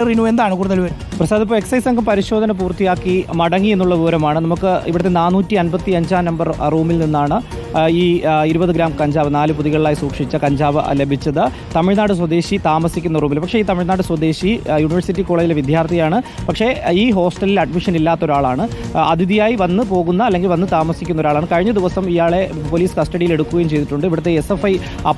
എന്താണ് കൂടുതൽ പ്രസാദ്, ഇപ്പോൾ എക്സൈസ് സംഘം പരിശോധന പൂർത്തിയാക്കി മടങ്ങി എന്നുള്ള വിവരമാണ്. നമുക്ക് ഇവിടുത്തെ 455 നമ്പർ റൂമിൽ നിന്നാണ് ഈ 20 ഗ്രാം കഞ്ചാവ് 4 പൊതികളിലായി സൂക്ഷിച്ച കഞ്ചാവ് ലഭിച്ചത്. തമിഴ്നാട് സ്വദേശി താമസിക്കുന്ന റൂമിൽ. പക്ഷേ ഈ തമിഴ്നാട് സ്വദേശി യൂണിവേഴ്സിറ്റി കോളേജിലെ വിദ്യാർത്ഥിയാണ്. പക്ഷേ ഈ ഹോസ്റ്റലിൽ അഡ്മിഷൻ ഇല്ലാത്ത ഒരാളാണ്. അതിഥിയായി വന്ന് പോകുന്ന അല്ലെങ്കിൽ വന്ന് താമസിക്കുന്ന ഒരാളാണ്. കഴിഞ്ഞ ദിവസം ഇയാളെ പോലീസ് കസ്റ്റഡിയിൽ എടുക്കുകയും ചെയ്തിട്ടുണ്ട്. ഇവിടുത്തെ SFI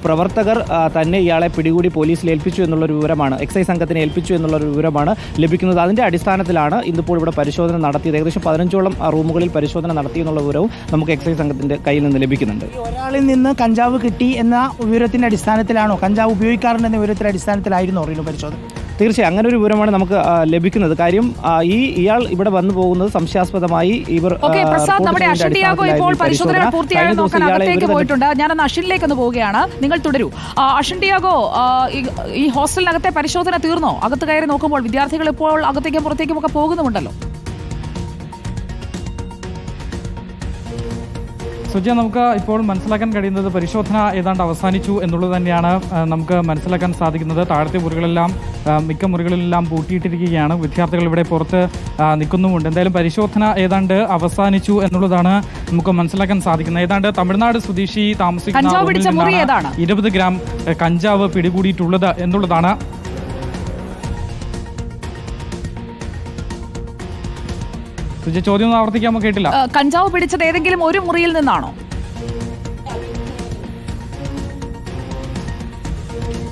പ്രവർത്തകർ തന്നെ ഇയാളെ പിടികൂടി പോലീസിൽ ഏൽപ്പിച്ചു എന്നുള്ളൊരു വിവരമാണ്, എക്സൈസ് സംഘത്തിനെ ഏൽപ്പിച്ചു എന്നുള്ളൊരു വിവരമാണ് ലഭിക്കുന്നത്. അതിൻ്റെ അടിസ്ഥാനത്തിലാണ് ഇന്നിപ്പോൾ ഇവിടെ പരിശോധന നടത്തിയത്. ഏകദേശം 15ഓളം റൂമുകളിൽ പരിശോധന നടത്തിയെന്നുള്ള വിവരവും നമുക്ക് എക്സൈസ് സംഘത്തിൻ്റെ കയ്യിൽ നിന്ന് ലഭിക്കുന്നുണ്ട്. ഒരാളിൽ നിന്ന് കഞ്ചാവ് കിട്ടി എന്ന വിവരത്തിൻ്റെ അടിസ്ഥാനത്തിലാണോ, കഞ്ചാവ് ഉപയോഗിക്കാറുണ്ടെന്ന വിവരത്തിൻ്റെ അടിസ്ഥാനത്തിലായിരുന്നോ റീനു പരിശോധന? തീർച്ചയായും അങ്ങനെ ഒരു വിവരമാണ് നമുക്ക് ലഭിക്കുന്നത്. കാര്യം ഇയാൾ ഇവിടെ വന്നു പോകുന്നത് സംശയാസ്പദമായി ഇവർ നമ്മുടെ അഷിൻഡിയാഗോ ഇപ്പോൾ പരിശോധന പൂർത്തിയായി നോക്കാൻ അകത്തേക്ക് പോയിട്ടുണ്ട്. ഞാനൊന്ന് അഷിനിലേക്ക് ഒന്ന് പോവുകയാണ്, നിങ്ങൾ തുടരൂ. അഷിൻഡിയാഗോ, ഈ ഹോസ്റ്റലിനകത്തെ പരിശോധന തീർന്നോ? അകത്ത് കയറി നോക്കുമ്പോൾ വിദ്യാർത്ഥികൾ ഇപ്പോൾ അകത്തേക്കും പുറത്തേക്കും ഒക്കെ പോകുന്നുമുണ്ടല്ലോ. സുജ, നമുക്ക് ഇപ്പോൾ മനസ്സിലാക്കാൻ കഴിയുന്നത് പരിശോധന ഏതാണ്ട് അവസാനിച്ചു എന്നുള്ളത് തന്നെയാണ് നമുക്ക് മനസ്സിലാക്കാൻ സാധിക്കുന്നത്. താഴത്തെ മുറികളെല്ലാം, മിക്ക മുറികളിലെല്ലാം പൂട്ടിയിട്ടിരിക്കുകയാണ്. വിദ്യാർത്ഥികൾ ഇവിടെ പുറത്ത് നിൽക്കുന്നുമുണ്ട്. എന്തായാലും പരിശോധന ഏതാണ്ട് അവസാനിച്ചു എന്നുള്ളതാണ് നമുക്ക് മനസ്സിലാക്കാൻ സാധിക്കുന്നത്. ഏതാണ്ട് തമിഴ്നാട് സ്വദേശി താമസിക്കുന്ന 20 ഗ്രാം കഞ്ചാവ് പിടികൂടിയിട്ടുള്ളത് എന്നുള്ളതാണ്. ചോദ്യം ഒന്ന് ആവർത്തിക്കാമോ? കേട്ടില്ല. കഞ്ചാവ് പിടിച്ചത് ഏതെങ്കിലും ഒരു മുറിയിൽ നിന്നാണോ?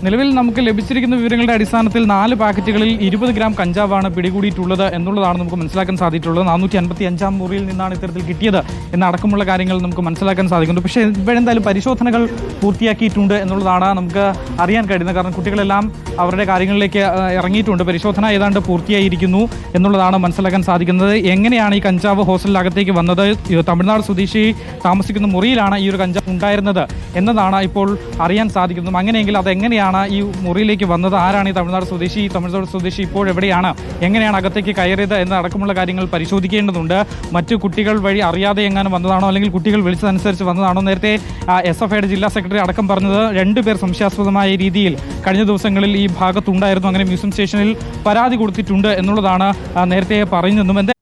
നിലവിൽ നമുക്ക് ലഭിച്ചിരിക്കുന്ന വിവരങ്ങളുടെ അടിസ്ഥാനത്തിൽ 4 പാക്കറ്റുകളിൽ 20 ഗ്രാം കഞ്ചാവാണ് പിടികൂടിയിട്ടുള്ളത് എന്നുള്ളതാണ് നമുക്ക് മനസ്സിലാക്കാൻ സാധിച്ചിട്ടുള്ളത്. 455 മുറിയിൽ നിന്നാണ് ഇത്തരത്തിൽ കിട്ടിയത് എന്നടക്കമുള്ള കാര്യങ്ങൾ നമുക്ക് മനസ്സിലാക്കാൻ സാധിക്കുന്നുണ്ട്. പക്ഷേ ഇപ്പോഴെന്തായാലും പരിശോധനകൾ പൂർത്തിയാക്കിയിട്ടുണ്ട് എന്നുള്ളതാണ് നമുക്ക് അറിയാൻ കഴിയുന്നത്. കാരണം കുട്ടികളെല്ലാം അവരുടെ കാര്യങ്ങളിലേക്ക് ഇറങ്ങിയിട്ടുണ്ട്. പരിശോധന ഏതാണ്ട് പൂർത്തിയായിരിക്കുന്നു എന്നുള്ളതാണ് മനസ്സിലാക്കാൻ സാധിക്കുന്നത്. എങ്ങനെയാണ് ഈ കഞ്ചാവ് ഹോസ്റ്റലിനകത്തേക്ക് വന്നത്, തമിഴ്നാട് സ്വദേശി താമസിക്കുന്ന മുറിയിലാണ് ഈ ഒരു കഞ്ചാവ് ഉണ്ടായിരുന്നത് എന്നതാണ് ഇപ്പോൾ അറിയാൻ സാധിക്കുന്നത്. അങ്ങനെയെങ്കിൽ അതെങ്ങനെയാണ് ഈ മുറിയിലേക്ക് വന്നത്, ആരാണ് ഈ തമിഴ്നാട് സ്വദേശി ഇപ്പോൾ എവിടെയാണ്, എങ്ങനെയാണ് അകത്തേക്ക് കയറിയത് എന്നടക്കമുള്ള കാര്യങ്ങൾ പരിശോധിക്കേണ്ടതുണ്ട്. മറ്റു കുട്ടികൾ വഴി അറിയാതെ എങ്ങാനും വന്നതാണോ, അല്ലെങ്കിൽ കുട്ടികൾ വിളിച്ചതനുസരിച്ച് വന്നതാണോ? നേരത്തെ SFIയുടെ ജില്ലാ സെക്രട്ടറി അടക്കം പറഞ്ഞത് 2 പേർ സംശയാസ്പദമായ രീതിയിൽ കഴിഞ്ഞ ദിവസങ്ങളിൽ ഈ ഭാഗത്തുണ്ടായിരുന്നു. അങ്ങനെ മ്യൂസിയം സ്റ്റേഷനിൽ പരാതി കൊടുത്തിട്ടുണ്ട് എന്നുള്ളതാണ് നേരത്തെ പറയുന്നതും.